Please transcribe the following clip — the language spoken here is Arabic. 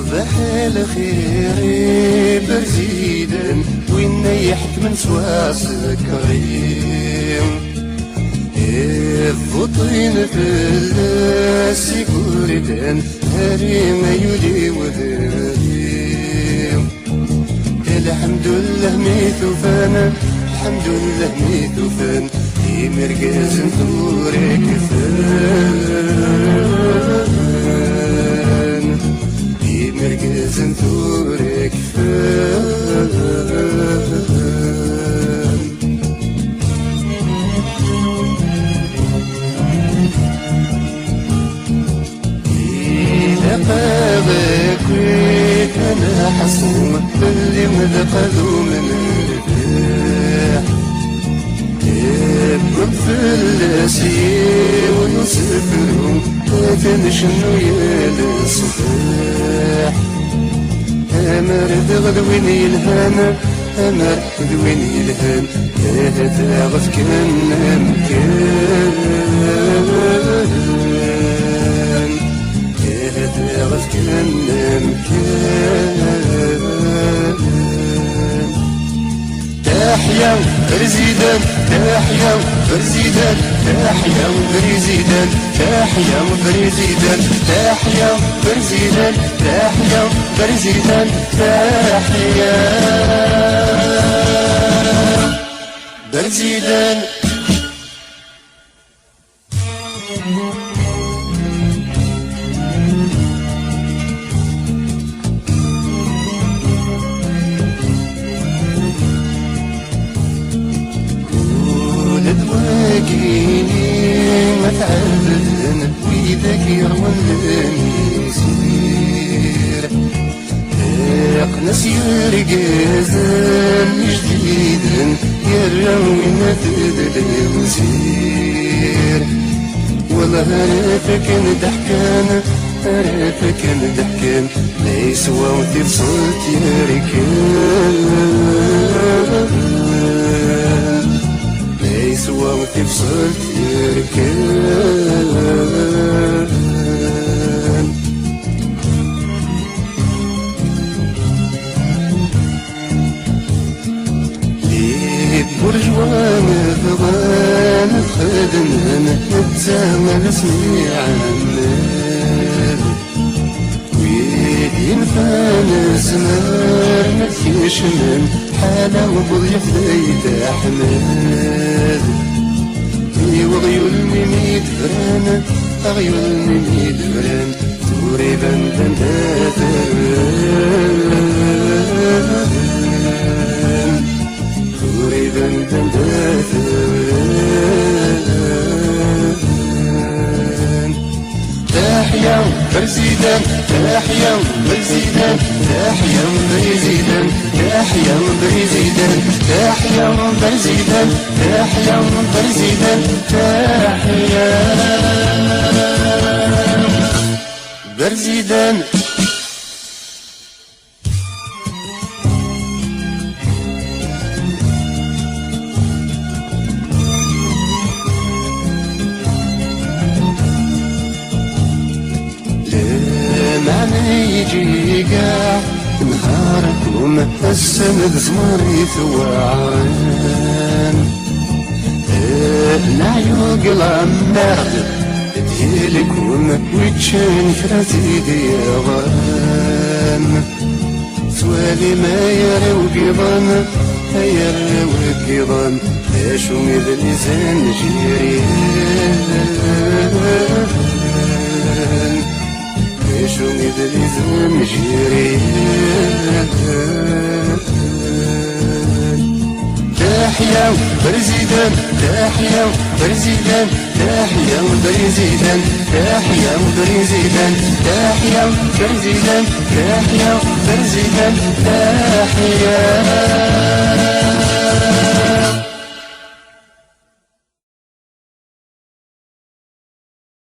صباح الخير برزيدا وين يحكم سوا سكريم الفطين في السيكوردان هاري ما يولي وذريم الحمد لله ميثوفان الحمد لله ميثوفان مركز نثورك فان مركز نثورك فان إذا قابك ويك أنا حصوم باللي مذقذو من الرباح فلسي ونسفرهم لكن شنو يالصباح أمر غدوين يلهان أمر غدوين يلهان هذا غف كان مكان هذا غف كان مكان تحيا برزيدان تحيا برزيدان تحيا برزيدان تحيا برزيدان تحيا برزيدان تحيا برزيدان تحيا برزيدان ما تعبدن ويدك يرولني يسير اقنس يرقزن جديدن يروينا تدلي وزير والله عرفك ضحكان عرفك ضحكان ليس وانتي بصوت يركان سوا وتفصل يركان ليه برجوان ثوان خدمنا نتزامل اسمي عمال وينفان سمار نتيشمن حالة وبضيف ذيت أحمد وغيول ميميد فران أغيول ميميد فران توري بندن داثران توري بندن داثران تحيا برزيدان تحيا برزيدان تحيا برزيدان تحيا برزيدان تحيا برزيدان تحيا برزيدان تحيا برزيدان يجي قاع نهاركم السند زمري ثوعان نعيوق العماد ديالكم ويتشان فراتي ديغان سوالي ما يراو قيضان يراو قيضان اشو مذلزان جيريان شو مدلزم جيران تحيا برزيدان تحيا برزيدان تحيا برزيدان تحيا برزيدان تحيا برزيدان تحيا برزيدان تحيا